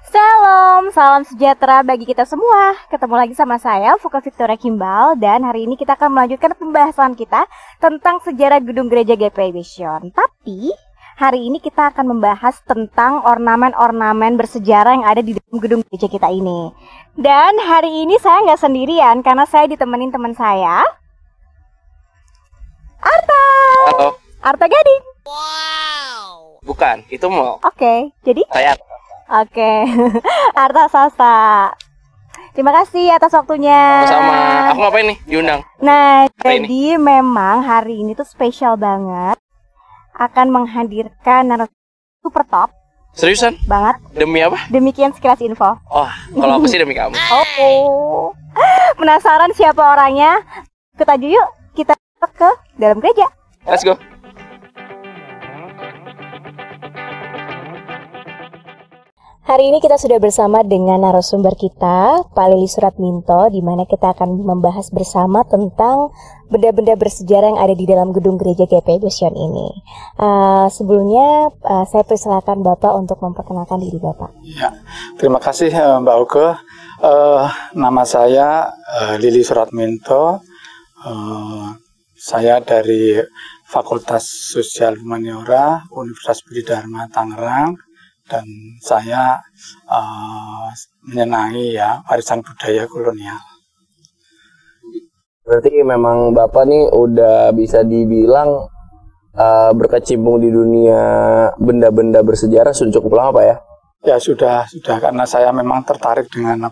Shalom, salam sejahtera bagi kita semua. Ketemu lagi sama saya, Fuka Victoria Kimbal. Dan hari ini kita akan melanjutkan pembahasan kita tentang sejarah gedung gereja GPI Vision. Tapi hari ini kita akan membahas tentang ornamen-ornamen bersejarah yang ada di dalam gedung gereja kita ini. Dan hari ini saya nggak sendirian karena saya ditemenin teman saya, Arta. Halo. Arta Gading. Wow. Bukan, itu mau. Oke, jadi Saya. Oke, Arta Sasa. Terima kasih atas waktunya. Sama. Aku ngapain nih diundang? Nah, Hari jadi memang hari ini tuh spesial banget. Akan menghadirkan narasumber super top Seriusan? banget. Demi apa? Demikian sekilas info. Oh, kalau aku sih demi kamu. Oh, penasaran siapa orangnya? Ikut aja yuk, kita ke dalam gereja. Let's go. Hari ini kita sudah bersama dengan narasumber kita, Pak Lili Suratminto, di mana kita akan membahas bersama tentang benda-benda bersejarah yang ada di dalam gedung gereja GPI Vision ini. Sebelumnya, saya persilakan Bapak untuk memperkenalkan diri Bapak. Ya, terima kasih Mbak Uke. Nama saya Lili Suratminto. Saya dari Fakultas Sosial Humaniora Universitas Budi Dharma Tangerang. Dan saya menyenangi ya warisan budaya kolonial. Berarti memang Bapak nih udah bisa dibilang berkecimpung di dunia benda-benda bersejarah sudah cukup lama Pak ya? Ya sudah karena saya memang tertarik dengan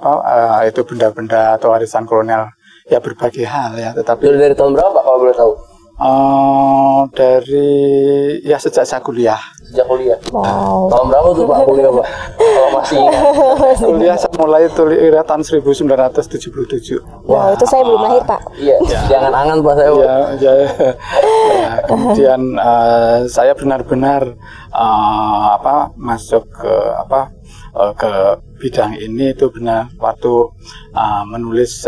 itu benda-benda atau warisan kolonial ya berbagai hal ya. Tetapi Sudah dari tahun berapa Pak kalau boleh tahu? Dari ya sejak saya kuliah. Sejak kuliah. Wow. Tahun berapa tuh Pak kuliah Pak? Kalau masih ingat. Kuliah saya mulai tahun 1977. Wow, itu saya belum lahir Pak. Iya, jangan angan Pak saya. Ya, kemudian saya benar-benar masuk ke bidang ini itu benar waktu menulis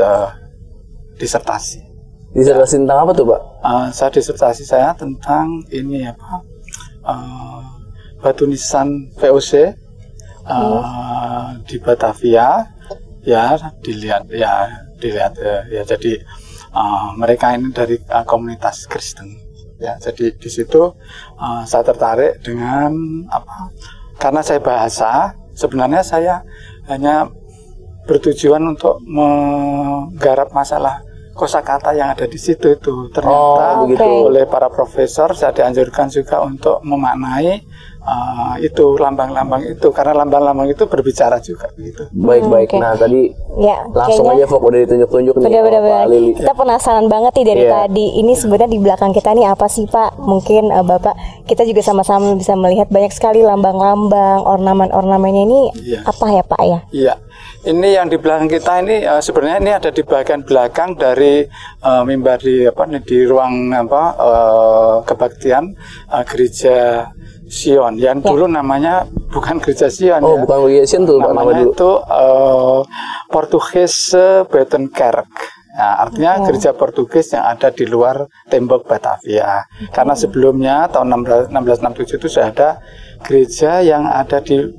disertasi. Disertasi tentang apa tuh Pak? Disertasi saya tentang ini batu nisan VOC di Batavia ya dilihat jadi mereka ini dari komunitas Kristen ya, jadi di situ saya tertarik dengan karena saya bahasa, sebenarnya saya hanya bertujuan untuk menggarap masalah kosakata yang ada di situ itu. Ternyata oleh para profesor saya dianjurkan juga untuk memaknai itu lambang-lambang itu, karena lambang-lambang itu berbicara juga begitu. Baik. Nah tadi Ya, langsung kayaknya aja Fok udah ditunjuk-tunjuk nih Pak Lili. Kita penasaran banget nih dari tadi. Ini sebenarnya di belakang kita nih apa sih Pak? Mungkin Bapak, kita juga sama-sama bisa melihat banyak sekali lambang-lambang, ornamen-ornamennya ini apa ya Pak ya? Iya. Ini yang di belakang kita ini sebenarnya ini ada di bagian belakang dari mimbar di ruang kebaktian gereja Sion, yang dulu namanya bukan gereja Sion ya. Bukan gereja Sion tuh Pak, namanya dulu. itu Portugese Buitenkerk. Nah, artinya gereja Portugis yang ada di luar tembok Batavia. Karena sebelumnya tahun 1667 itu sudah ada gereja yang ada di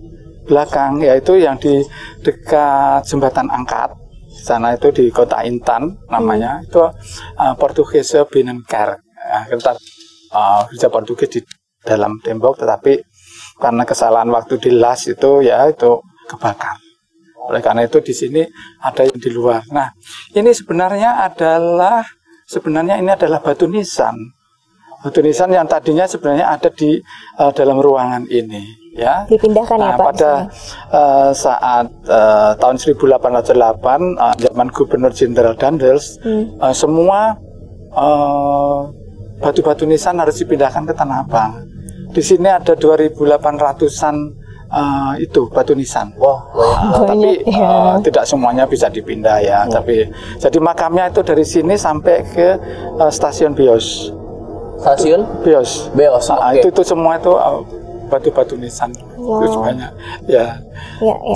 belakang, yaitu yang di dekat jembatan Angkat. Di sana itu di kota Intan namanya, itu Portugese Buitenkerk. Gereja Portugis di dalam tembok, tetapi karena kesalahan waktu dilas itu kebakar. Oleh karena itu di sini ada yang di luar. Nah, ini sebenarnya adalah batu nisan. Batu nisan yang tadinya sebenarnya ada di dalam ruangan ini, ya. Dipindahkan ya Pak? Pada saat tahun 1808 zaman Gubernur Jenderal Daendels, semua batu-batu nisan harus dipindahkan ke Tanah Abang. Di sini ada 2.800-an itu batu nisan. Wah, tapi tidak semuanya bisa dipindah ya. Tapi jadi makamnya itu dari sini sampai ke stasiun Bios. Stasiun? Bios. Itu semua itu batu-batu nisan. Itu banyak. Ya.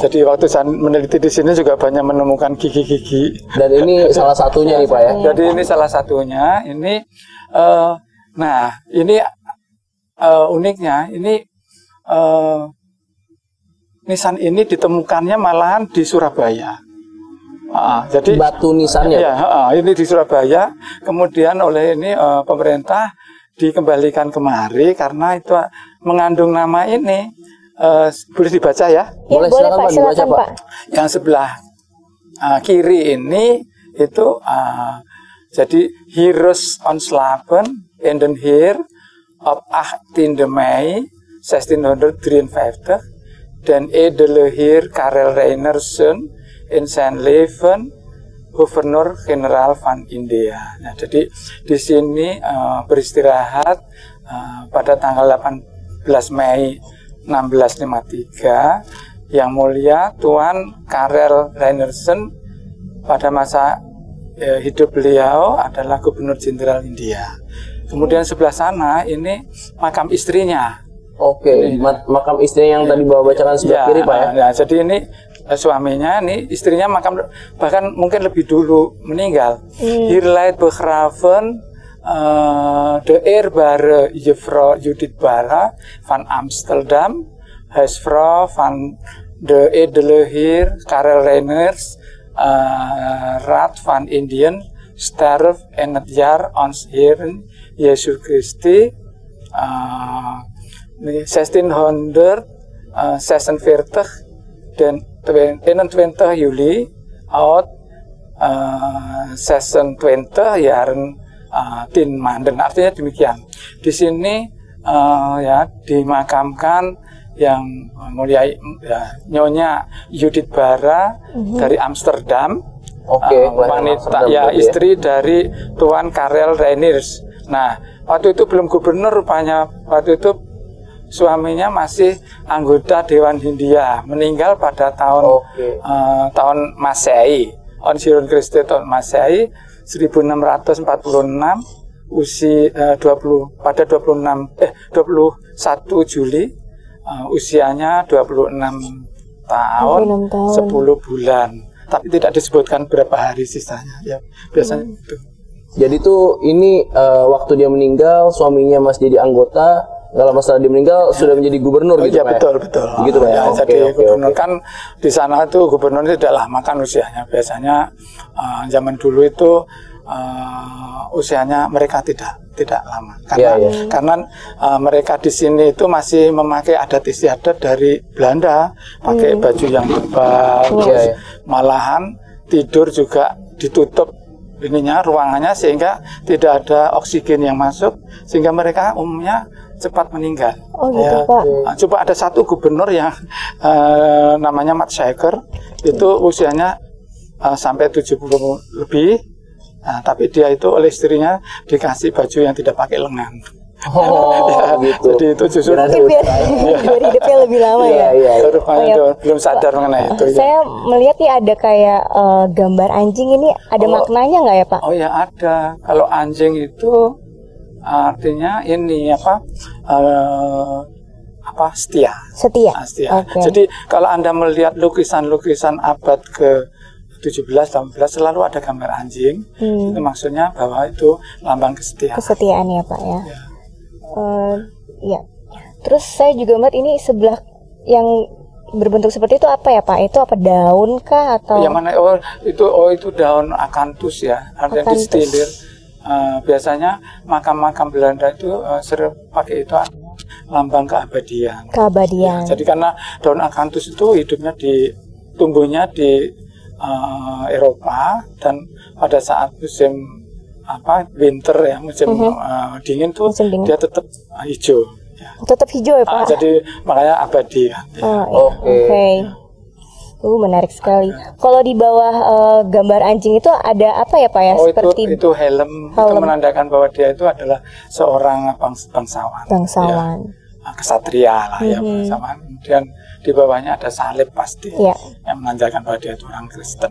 Jadi waktu saya meneliti di sini juga banyak menemukan gigi-gigi. Dan ini salah satunya nih Pak ya. Jadi ini salah satunya. Ini uniknya ini nisan ini ditemukannya malahan di Surabaya. Jadi batu nisannya. Ya, ini di Surabaya. Kemudian oleh ini pemerintah dikembalikan kemari karena itu mengandung nama ini. Boleh dibaca ya? Boleh Pak, silakan Pak. Yang sebelah kiri ini itu jadi Heroes onslapen in den Heer op 18 Mei 1653 dan edele Heer Karel Reinersen in zijn leven Gubernur-Generaal van India. Nah, jadi di sini beristirahat pada tanggal 18 Mei 1653 Yang Mulia Tuan Karel Reinersen pada masa hidup beliau adalah Gubernur Jenderal India. Kemudian sebelah sana ini makam istrinya. Oke, makam istrinya yang tadi bawa bacakan sebelah kiri Pak ya. Nah, jadi ini suaminya, ini istrinya makam bahkan mungkin lebih dulu meninggal. Hier leidt begraven de eerbare Juffrouw Judith Bara van Amsterdam, huisvrouw van de edele Heer Karel Reiners, Raad van Indien, sterf in het jaar ons Heeren Jezus Christi 1646 dan 21 Juli uit 26 jaren 10 maanden. Artinya demikian. Di sini ya dimakamkan yang mulia Nyonya Judith Bara dari Amsterdam. Wanita ya istri dari Tuan Karel Reiners. Nah, waktu itu belum gubernur rupanya. Waktu itu suaminya masih anggota Dewan Hindia, meninggal pada tahun tahun Masehi. Onsiron Kristi tahun Masehi 1646, usia 21 Juli, usianya 26 tahun 10 bulan. Tapi tidak disebutkan berapa hari sisanya ya, biasanya itu. Jadi tuh ini waktu dia meninggal suaminya masih jadi anggota. Kalau masalah dia meninggal sudah menjadi gubernur gitu, ya, betul. Begitu Pak ya. Jadi gubernur kan di sana itu gubernur tidak lama kan usianya. Biasanya zaman dulu itu usianya mereka tidak lama karena mereka di sini itu masih memakai adat istiadat dari Belanda, pakai baju yang tebal, malahan tidur juga ditutup ininya ruangannya sehingga tidak ada oksigen yang masuk sehingga mereka umumnya cepat meninggal. Pak. Coba ada satu gubernur yang namanya Mat Shaker itu usianya sampai 70 lebih. Nah, tapi dia itu oleh istrinya dikasih baju yang tidak pakai lengan. Gitu. Jadi itu justru biar hidupnya lebih lama ya. Belum sadar mengenai itu. Saya melihat nih ada kayak gambar anjing, ini ada maknanya nggak ya Pak? Oh ya ada. Kalau anjing itu artinya ini setia. Setia. Jadi kalau Anda melihat lukisan-lukisan abad ke 17-18 selalu ada gambar anjing. Itu maksudnya bahwa itu lambang kesetiaan. Kesetiaan ya Pak ya. Ya. Terus saya juga melihat ini sebelah yang berbentuk seperti itu apa ya Pak? Itu apa, daun kah atau? Yang mana? Itu daun akanthus ya. Artinya distilir. Biasanya makam-makam Belanda itu sering pakai itu lambang keabadian. Keabadian. Ya, jadi karena daun akanthus itu tumbuhnya di Eropa, dan pada saat musim winter ya, musim dingin tuh dia tetap hijau ya. Tetap hijau ya Pak. Jadi makanya abadi kan. Oke. Menarik sekali. Kalau di bawah gambar anjing itu ada apa ya Pak ya? Seperti itu helm. Itu menandakan bahwa dia itu adalah seorang bangsawan. Ya, kesatria lah ya, bangsawan. Kemudian di bawahnya ada salib pasti yang menandakan bahwa dia itu orang Kristen.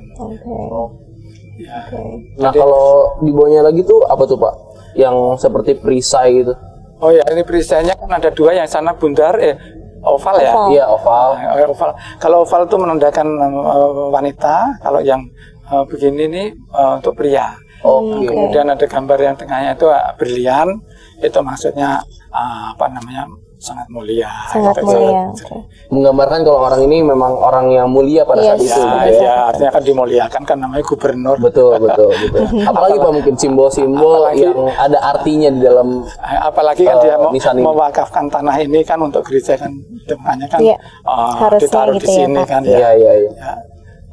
Nah, kalau di bawahnya lagi tuh apa tuh Pak? Yang seperti perisai gitu. Oh ya, ini perisainya kan ada dua, yang sana bundar oval ya. Iya, oval. Oval. Kalau oval itu menandakan wanita, kalau yang begini nih untuk pria. Kemudian ada gambar yang tengahnya itu berlian, itu maksudnya sangat mulia. Sangat gitu. mulia. Menggambarkan kalau orang ini memang orang yang mulia pada saat Yes. itu. Ya, gitu ya. ya, artinya kan dimuliakan kan namanya gubernur. Betul. Apalagi Pak mungkin simbol-simbol Apalagi- yang ada artinya di dalam Apalagi kan dia nisan ini. mewakafkan tanah ini kan untuk gereja kan, itu makanya kan Iya, harusnya ditaruh gitu di ya, sini Pak. kan Iya. Ya.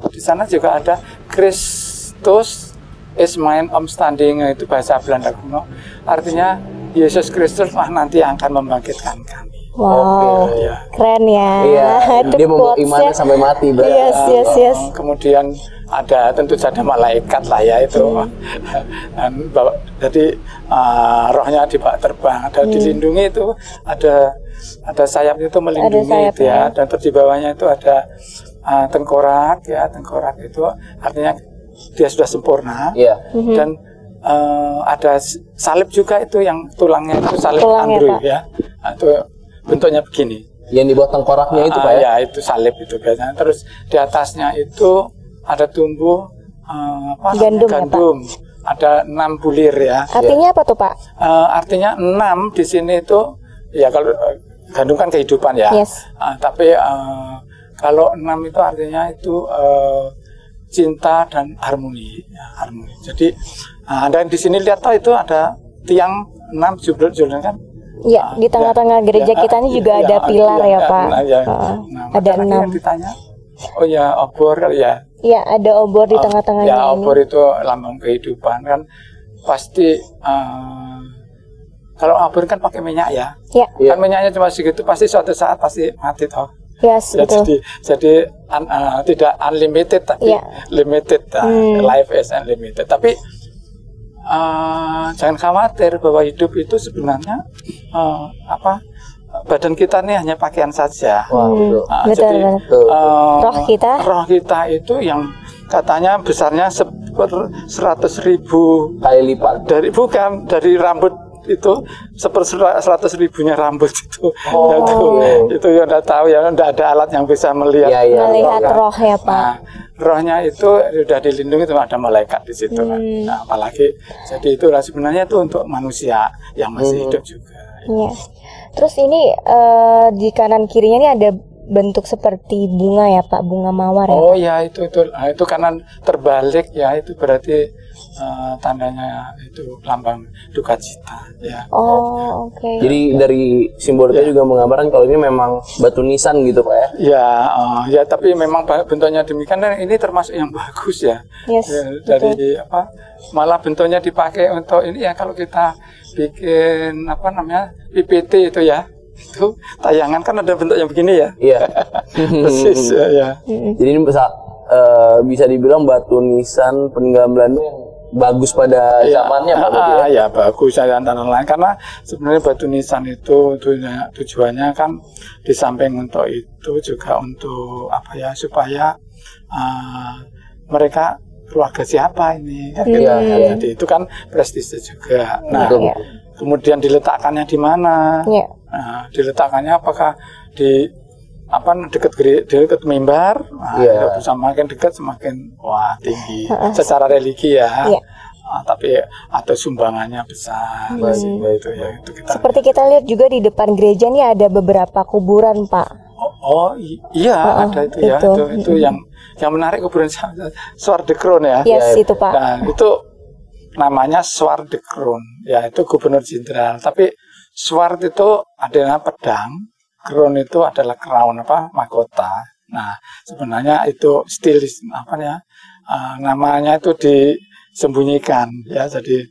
Di sana juga ada Kristus is mine standing, itu bahasa Belanda kuno. Artinya Yesus Kristus lah nanti yang akan membangkitkan kami. Wow, Oke, ya. keren ya. Iya, Itu dia membawa quotes-nya. imannya sampai mati. berarti. Yes. Kemudian ada tentu saja malaikat lah ya itu. Dan jadi rohnya dibawa terbang, ada dilindungi itu, ada sayapnya itu melindungi sayapnya. itu ya. Dan terus di bawahnya itu ada tengkorak ya, tengkorak itu artinya dia sudah sempurna. Iya. Dan ada salib juga itu yang tulangnya itu salib Tulangnya, Andrew Pak. ya. Nah, itu bentuknya begini. Yang di bawah tengkoraknya itu Pak ya. Ya itu salib itu biasanya. Terus di atasnya itu ada tumbuh Gandum ya, Ada 6 bulir ya. Artinya apa tuh Pak? Artinya 6 di sini itu ya kalau gandum kan kehidupan ya. Yes. Tapi kalau 6 itu artinya itu cinta dan harmoni. Ya, harmoni. Jadi Anda di sini lihat itu ada tiang 6 jubel kan. Iya, di tengah-tengah gereja kita ini juga ada pilar ya Pak. Ada 6. Ditanya, oh ya obor kali ya. Iya, ada obor di tengah-tengahnya Ya ini. obor itu lambang kehidupan kan. Pasti kalau obor kan pakai minyak ya. Iya, Kan minyaknya cuma segitu, pasti suatu saat pasti mati toh. yes, Ya, betul. jadi tidak unlimited tapi Iya. limited. Life is unlimited. Tapi jangan khawatir bahwa hidup itu sebenarnya badan kita ini hanya pakaian saja. Wah, betul. Betul, Jadi betul. Roh kita itu yang katanya besarnya 100.000 Kali lipat. dari rambut itu 100.000-nya rambut itu. Itu yang udah tahu ya, udah ada alat yang bisa melihat. Iya. melihat kan. roh ya Pak. Nah, rohnya itu sudah dilindungi, itu ada malaikat di situ kan. Nah, apalagi jadi itulah sebenarnya itu untuk manusia yang masih hidup juga. Iya. Terus ini di kanan kirinya ini ada bentuk seperti bunga ya Pak, bunga mawar ya. Oh ya itu kanan terbalik ya, itu berarti tandanya itu lambang duka cita ya. Oh, oke. Jadi dari simbolnya juga menggambarkan kalau ini memang batu nisan gitu Pak ya. Ya tapi memang bentuknya demikian, dan ini termasuk yang bagus ya. Yes, Ya, dari malah bentuknya dipakai untuk ini ya, kalau kita bikin PPT itu ya. Itu tayangan kan ada bentuk yang begini ya. Iya. Persis ya. Jadi ini bisa dibilang batu nisan peninggalan Belanda yang bagus pada zamannya Pak. berarti ya? Ya bagus ya, antara lain karena sebenarnya batu nisan itu tujuannya kan di samping untuk itu juga untuk supaya mereka keluarga siapa ini kan gitu. Iya. Jadi itu kan prestise juga. Nah, Betul. kemudian diletakkannya di mana? Iya. Nah, diletakkannya apakah di dekat mimbar? Iya. Semakin dekat semakin tinggi secara religi ya. Iya. Tapi atau sumbangannya besar. Itu ya, itu kita. Seperti kita lihat juga di depan gereja nih ada beberapa kuburan Pak. Iya, ada itu ya. Itu yang menarik kuburan Zwaardekroon ya. Yes, itu Pak. Nah, itu namanya Zwaardekroon. Ya, itu gubernur jenderal. Tapi Swart itu adalah pedang, Kroon itu adalah crown mahkota. Nah, sebenarnya itu stilis namanya itu disembunyikan ya. Jadi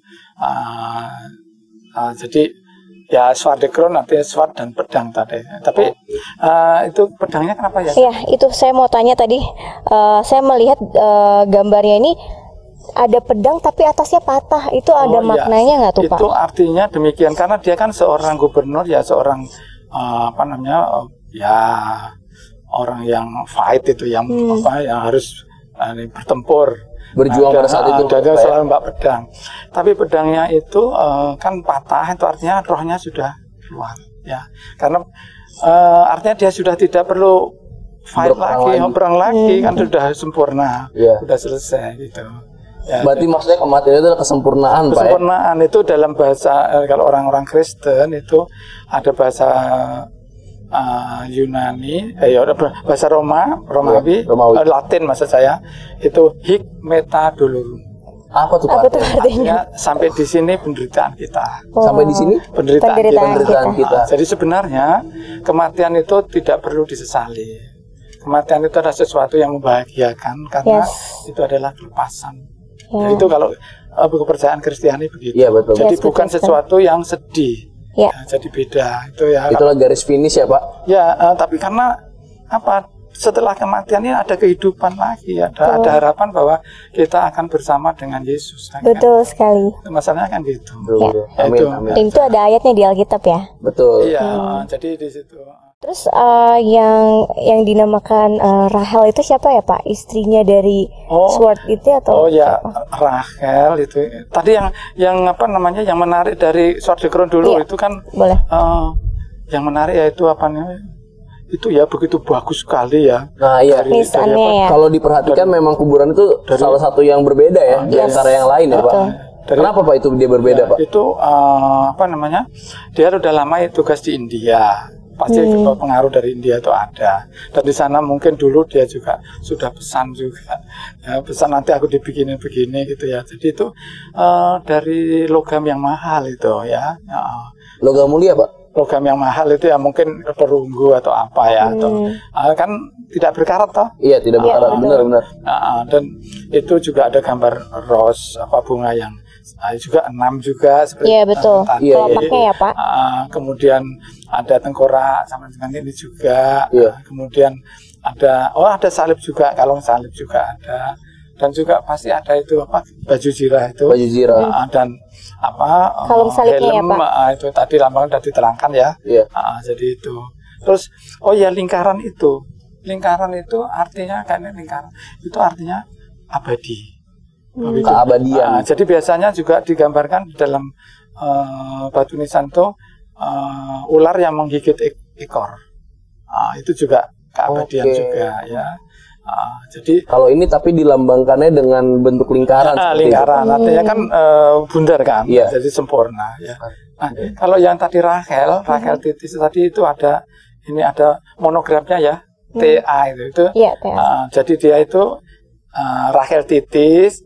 ya Zwaardekroon artinya sword dan pedang tadi. Tapi itu pedangnya kenapa ya? Iya, itu saya mau tanya tadi. Saya melihat gambarnya ini ada pedang tapi atasnya patah. Itu ada maknanya nggak tuh Pak? Itu artinya demikian karena dia kan seorang gubernur ya, seorang orang yang fight itu yang yang harus bertempur, berjuang pada saat itu. Dia selalu mbak pedang. Tapi pedangnya itu kan patah, itu artinya rohnya sudah keluar ya. Karena artinya dia sudah tidak perlu fight perang lagi kan sudah sempurna, sudah selesai gitu. Ya, Berarti maksudnya kematian itu adalah kesempurnaan, Pak ya? kesempurnaan itu dalam bahasa kalau orang-orang Kristen itu ada bahasa Yunani, bahasa Romawi, Latin maksud saya itu hic metadolorum. Apa tuh Apa Pak? tuh artinya? Sampai di sini penderitaan kita. Sampai di sini Penderitaan kita. Jadi sebenarnya kematian itu tidak perlu disesali. Kematian itu adalah sesuatu yang membahagiakan karena itu adalah kelepasan. Ya. Itu kalau kepercayaan Kristiani begitu. Iya betul. Jadi bukan sesuatu yang sedih. Ya. Jadi beda itu ya. Itulah garis finish ya Pak. Ya, tapi karena apa? Setelah kematian ini ada kehidupan lagi, ada harapan bahwa kita akan bersama dengan Yesus. Betul sekali. Masalahnya kan gitu. Ya. Amin, Itu. amin. Dan itu ada ayatnya di Alkitab ya. Betul. Iya, jadi di situ. Terus yang dinamakan Rahel itu siapa ya Pak? Istrinya dari Sword itu atau? Oh ya, Rahel itu. Tadi yang apa namanya? Yang menarik dari Sword the Crown dulu itu kan. Boleh. Yang menarik yaitu apa namanya? Itu ya begitu bagus sekali ya. Nah iya. Misalnya ya. Kalau diperhatikan memang kuburan itu salah satu yang berbeda ya di antara yang lain ya Pak. Kenapa Pak itu dia berbeda Pak? Itu apa namanya? Dia udah lama tugas di India. Pasti pengaruh dari India itu ada. Dan di sana mungkin dulu dia juga sudah pesan juga. Ya, pesan nanti aku dibikinin begini gitu ya. Jadi itu dari logam yang mahal itu ya. Logam mulia Pak? Logam yang mahal itu ya mungkin perunggu atau apa ya. Atau, kan tidak berkarat toh? Iya tidak berkarat, benar-benar. Dan itu juga ada gambar ros apa bunga yang juga 6 juga seperti betul. Kelopaknya ya Pak. Kemudian ada tengkorak sama dengan ini juga. Iya. Kemudian ada salib juga, kalung salib juga ada. Dan juga pasti ada itu apa baju zirah itu. Baju zirah. Dan apa kalung salibnya helm ya Pak. Itu tadi lambang sudah diterangkan ya. Iya. Jadi itu. Terus lingkaran itu. Lingkaran itu artinya kayaknya lingkaran itu artinya abadi. Keabadian. Jadi biasanya juga digambarkan dalam batu nisan itu ular yang menggigit ekor. Itu juga keabadian juga ya. Jadi kalau ini tapi dilambangkannya dengan bentuk lingkaran. Lingkaran artinya kan bundar kan, jadi sempurna ya. Nah, kalau yang tadi Rahel titis tadi itu ada monogramnya ya, TA itu. Iya, TA. Jadi dia itu Rahel titis,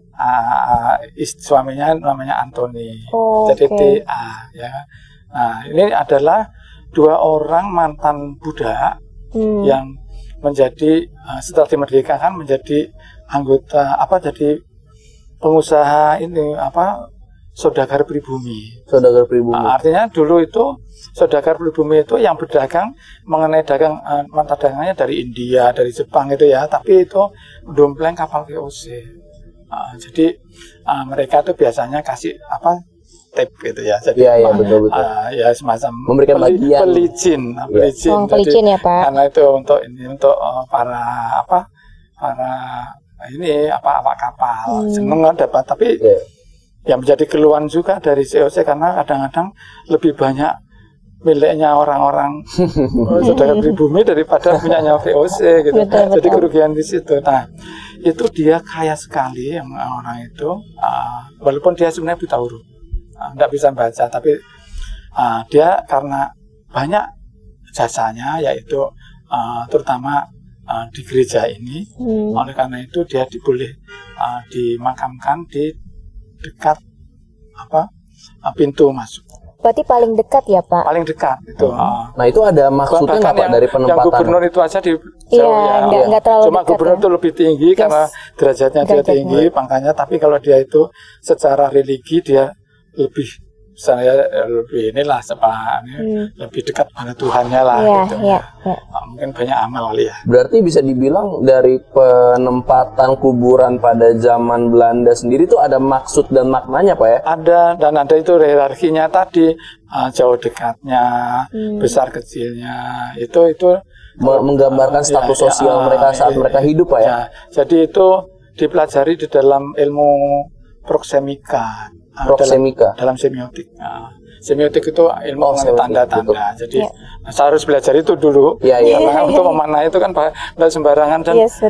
suaminya namanya Antoni. Jadi TA ya. Nah, ini adalah 2 orang mantan budak yang menjadi setelah dimerdekakan menjadi anggota jadi pengusaha saudagar pribumi. Saudagar pribumi. Artinya dulu itu saudagar pribumi itu yang berdagang mengenai mata dagangnya dari India, dari Jepang itu ya, tapi itu dompleng kapal VOC. Jadi mereka itu biasanya kasih tip gitu ya. Jadi betul. Ya semacam memberikan bagian pelicin pelicin ya Pak. Karena itu untuk para awak kapal seneng dapat, tapi yang menjadi keluhan juga dari COC karena kadang-kadang lebih banyak miliknya orang-orang saudagar pribumi daripada punyanya VOC gitu. Betul. Jadi kerugian di situ. Nah, itu dia kaya sekali yang orang itu, walaupun dia sebenarnya buta huruf. Tidak bisa baca, tapi dia karena banyak jasanya yaitu terutama di gereja ini, oleh karena itu dia boleh dimakamkan di dekat pintu masuk. Berarti paling dekat ya Pak? Paling dekat itu. Nah itu ada maksudnya nggak Pak dari penempatan? Yang gubernur itu aja di nggak terlalu cuma dekat, gubernur itu lebih tinggi karena derajatnya dia tinggi, makanya. Tapi kalau dia itu secara religi dia lebih lebih dekat pada Tuhannya lah gitu. Mungkin banyak amal kali ya. Berarti bisa dibilang dari penempatan kuburan pada zaman Belanda sendiri itu ada maksud dan maknanya Pak ya? Ada, dan ada itu hierarkinya tadi, jauh dekatnya, besar kecilnya, itu menggambarkan status sosial mereka saat mereka hidup Pak ya? Jadi itu dipelajari di dalam ilmu proksemika. Dalam semiotik. Semiotik itu ilmu mengenai semiotik, tanda-tanda. Jadi saya harus belajar itu dulu. Karena untuk memanah itu kan tidak sembarangan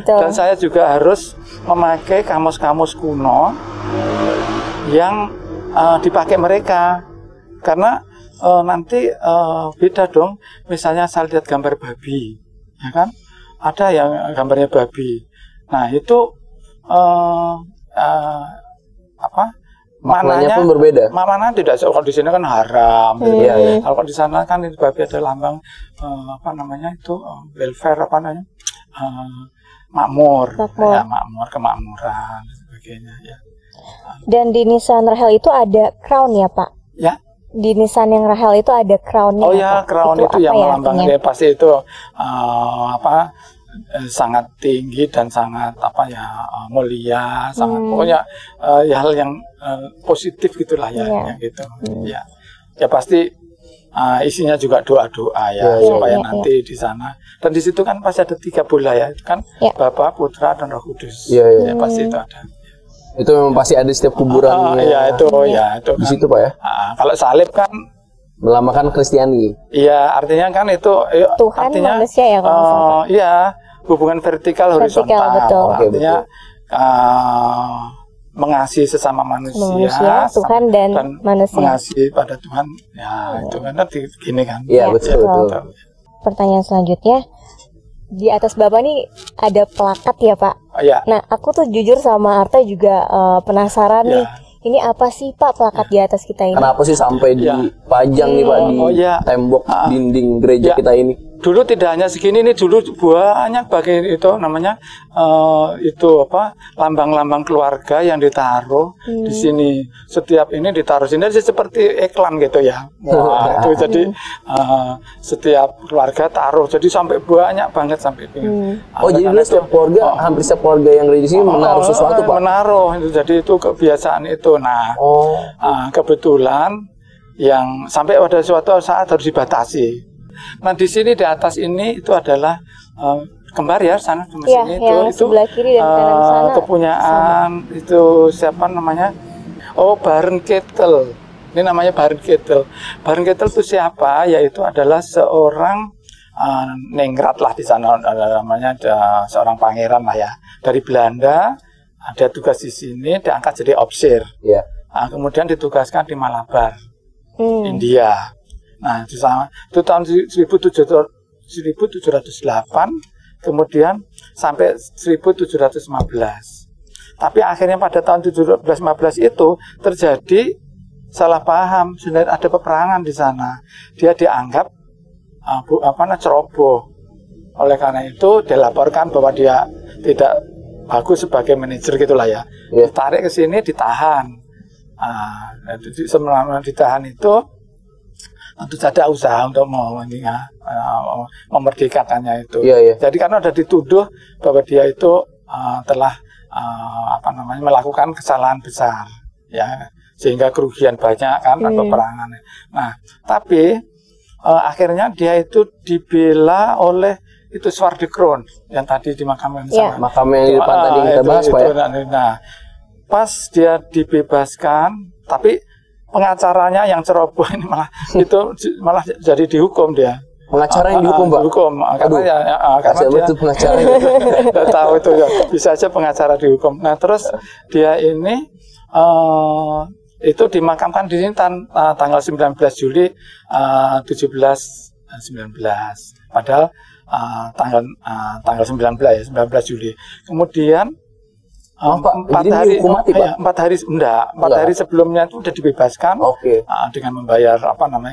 dan saya juga harus memakai kamus-kamus kuno yang dipakai mereka. Karena nanti beda dong. Misalnya saya lihat gambar babi, ya kan? Ada yang gambarnya babi. Nah itu maknanya pun berbeda. Mana tidak, kalau di sini kan haram. Kalau di sana kan itu babi ada lambang welfare makmur. Ya, makmur, kemakmuran dan sebagainya ya. Dan di nisan Rahel itu ada crown ya Pak? Ya. Di nisan yang Rahel itu ada crownnya. Oh ya, crown itu yang melambangkan pasti itu sangat tinggi dan sangat mulia, sangat pokoknya hal yang positif gitulah ya, gitu. Ya pasti isinya juga doa-doa supaya nanti di sana dan di situ kan pasti ada 3 bola ya, itu kan Bapa, Putra dan Roh Kudus. Ya pasti itu ada. Itu memang pasti ada setiap kuburan. Itu di situ Pak ya. Kalau salib kan melambangkan Kristiani. Iya, artinya kan itu Tuhan artinya, manusia ya kalau hubungan vertikal horizontal. Betul. Artinya mengasihi sesama manusia Tuhan dan manusia. Mengasihi pada Tuhan. Ya, itu kan gini kan. Iya, betul. Pertanyaan selanjutnya, di atas Bapak nih ada plakat ya Pak? Iya. Nah, aku tuh jujur sama Arta juga penasaran nih. Ini apa sih Pak plakat di atas kita ini? Kenapa sih sampai dipajang nih Pak di tembok dinding gereja kita ini? Dulu tidak hanya segini, ini dulu banyak bagai itu namanya lambang-lambang keluarga yang ditaruh di sini. Setiap ini ditaruh sini seperti iklan gitu ya. Wah, itu jadi setiap keluarga taruh. Jadi sampai banyak banget sampai ini. Jadi dulu setiap keluarga, hampir setiap keluarga yang ada di sini menaruh sesuatu Pak. Menaruh itu, jadi itu kebiasaan itu. Nah, kebetulan yang sampai pada suatu saat harus dibatasi. Nah di sini di atas ini itu adalah kembar ya sana sini itu sebelah kiri dan kanan sana kepunyaan sama. Itu siapa namanya? Baron Kettle. Ini namanya Baron Kettle. Baron Kettle itu siapa? Yaitu adalah seorang ningrat lah di sana, namanya seorang pangeran lah ya dari Belanda. Ada tugas di sini, diangkat jadi opsir. Kemudian ditugaskan di Malabar, India. Nah, itu tahun 1708, kemudian sampai 1715. Tapi akhirnya pada tahun 1715 itu terjadi salah paham, sebenarnya ada peperangan di sana. Dia dianggap ceroboh. Oleh karena itu dilaporkan bahwa dia tidak bagus sebagai manajer gitulah ya. Ditarik ke sini, ditahan. Selama ditahan itu tentu saja usaha untuk memerdekakannya itu. Jadi karena sudah dituduh bahwa dia itu telah melakukan kesalahan besar, ya, sehingga kerugian banyak kan peperangan. Nah, tapi akhirnya dia itu dibela oleh itu Zwaardekroon yang tadi dimakamkan sama. Makam yang di depan tadi kita bahas Pak ya. Nah, pas dia dibebaskan, tapi pengacaranya yang ceroboh ini malah jadi dihukum dia. Pengacara yang dihukum Pak? Dihukum, karena dia itu pengacara. Tidak tahu itu ya, bisa aja pengacara dihukum. Nah terus dia ini itu dimakamkan di sini tanggal 19 Juli 1719. Padahal tanggal 19 Juli. Kemudian 4 hari sebelumnya itu sudah dibebaskan dengan membayar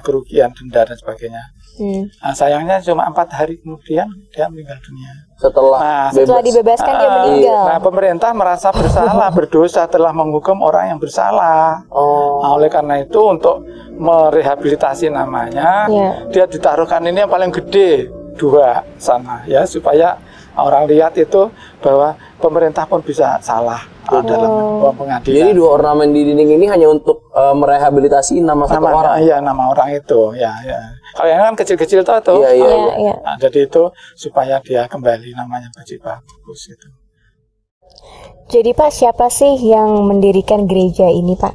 kerugian denda dan sebagainya. Sayangnya cuma 4 hari kemudian dia meninggal dunia. Setelah dibebaskan dia meninggal. Nah, pemerintah merasa bersalah, berdosa telah menghukum orang yang bersalah. Oleh karena itu untuk merehabilitasi namanya, dia ditaruhkan ini yang paling gede 2 sana ya, supaya orang lihat itu bahwa pemerintah pun bisa salah dalam pengadilan. Jadi 2 ornamen di dinding ini hanya untuk merehabilitasi nama satu orang. Iya, nama orang itu. Ya. Kalau yang kan kecil-kecil tuh. Iya. Nah, jadi itu supaya dia kembali namanya Baji bagus itu. Jadi Pak, siapa sih yang mendirikan gereja ini Pak?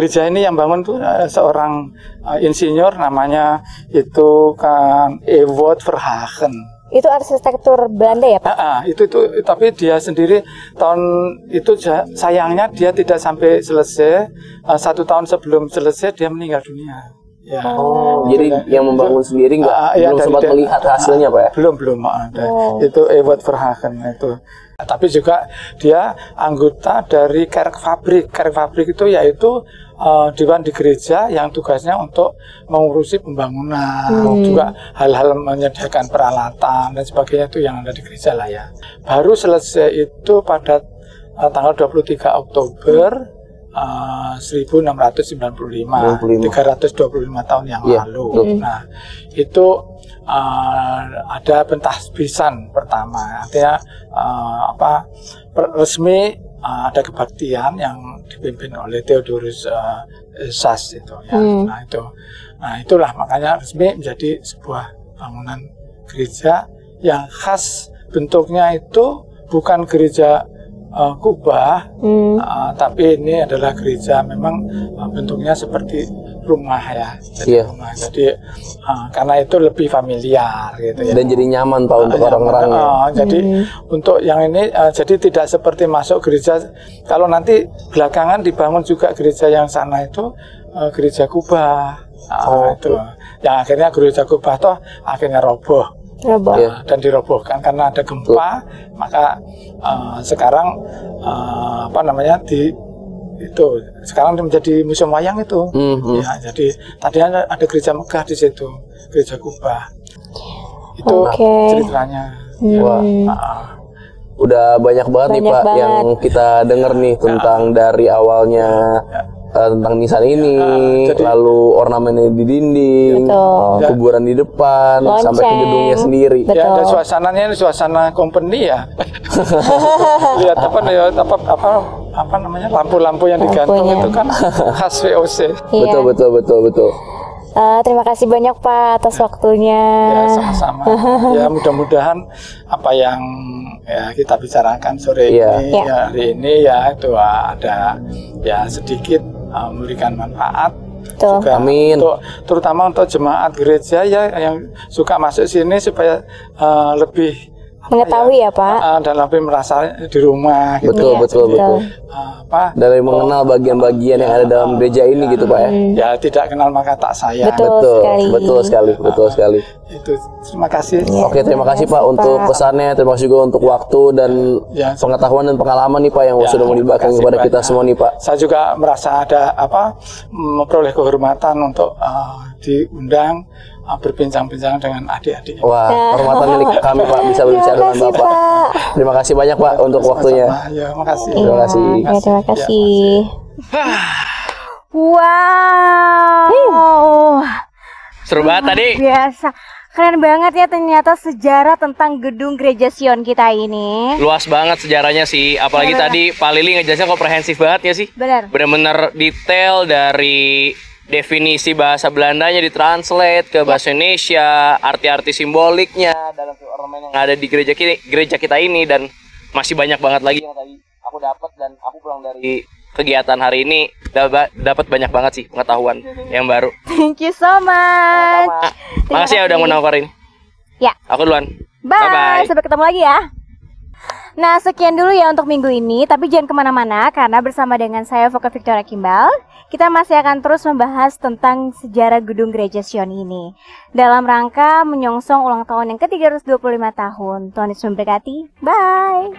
gereja ini yang bangun tuh seorang insinyur, namanya itu kan Ewald Verhagen. Itu arsitektur Belanda ya Pak? Itu tapi dia sendiri tahun itu sayangnya dia tidak sampai selesai. 1 tahun sebelum selesai dia meninggal dunia. Ya. Jadi yang membangun sendiri belum sempat melihat hasilnya Pak ya? Belum ada. Itu Ewald Verhagen itu. Tapi juga dia anggota dari Kerkfabrik. Kerkfabrik itu yaitu dewan di gereja yang tugasnya untuk mengurusi pembangunan, juga hal-hal menyediakan peralatan dan sebagainya itu yang ada di gereja lah ya. Baru selesai itu pada tanggal 23 Oktober 1695, 325 tahun yang lalu. Nah, itu ada pentahbisan pertama, artinya resmi ada kebaktian yang dipimpin oleh Theodorus Sas itu ya. Nah itulah makanya resmi menjadi sebuah bangunan gereja yang khas, bentuknya itu bukan gereja kubah, tapi ini adalah gereja memang bentuknya seperti rumah ya. Jadi rumah. Jadi karena itu lebih familiar gitu ya. Dan jadi nyaman Pak untuk orang-orang. Jadi untuk yang ini jadi tidak seperti masuk gereja. Kalau nanti belakangan dibangun juga gereja yang sana itu gereja kubah. Itu yang akhirnya gereja kubah toh akhirnya roboh. Dan dirobohkan karena ada gempa, maka sekarang sekarang menjadi museum wayang itu. Ya, jadi tadinya ada gereja megah di situ, gereja kubah. Itu ceritanya. Udah banyak banget nih Pak yang kita denger nih tentang dari awalnya. Tentang nisan ini, lalu ornamennya di dinding, kuburan di depan, sampai ke gedungnya sendiri. Ya, ada suasananya, ini suasana company ya. Lihat apa namanya lampu-lampu yang digantung itu kan khas VOC. Betul. Terima kasih banyak Pak atas waktunya. Ya, sama-sama. Ya, mudah-mudahan apa yang kita bicarakan sore ini, hari ini ya itu ada ya sedikit memberikan manfaat. Juga amin. Terutama untuk jemaat gereja ya yang suka masuk sini supaya lebih mengetahui ya Pak, dan lebih merasa di rumah gitu. Betul. Dari mengenal bagian-bagian yang ada dalam gereja ini gitu Pak ya. Ya tidak kenal maka tak sayang. Betul sekali. Itu terima kasih. Oke, terima kasih Pak untuk pesannya, terima kasih juga untuk waktu dan pengetahuan dan pengalaman nih Pak yang sudah mau dibagikan kepada kita semua nih Pak. Saya juga merasa ada memperoleh kehormatan untuk diundang berbincang-bincang dengan adik-adik. Wah, hormatan milik kami Pak bisa berbicara dengan Bapak. Terima kasih banyak Pak untuk waktunya. Terima kasih. Terima kasih. Terima kasih. Wow. Seru banget tadi. Biasa. Keren banget ya ternyata sejarah tentang gedung gereja Sion kita ini. Luas banget sejarahnya sih. Apalagi tadi Pak Lili ngejelasin komprehensif banget ya sih. Bener-bener detail dari definisi bahasa Belandanya ditranslate ke bahasa Indonesia, arti-arti simboliknya dalam ornamen yang ada di gereja kita ini, dan masih banyak banget lagi yang tadi aku dapat, dan aku pulang dari kegiatan hari ini dapat banyak banget sih pengetahuan yang baru. Thank you so much. Makasih ya udah mau nawarin. Ya. Aku duluan. Bye. Sampai ketemu lagi ya. Nah, sekian dulu ya untuk minggu ini. Tapi jangan kemana-mana, karena bersama dengan saya Voka Victoria Kimbal, kita masih akan terus membahas tentang sejarah gedung gereja Sion ini dalam rangka menyongsong ulang tahun yang ke-325 tahun. Tuhan Yesus memberkati. Bye.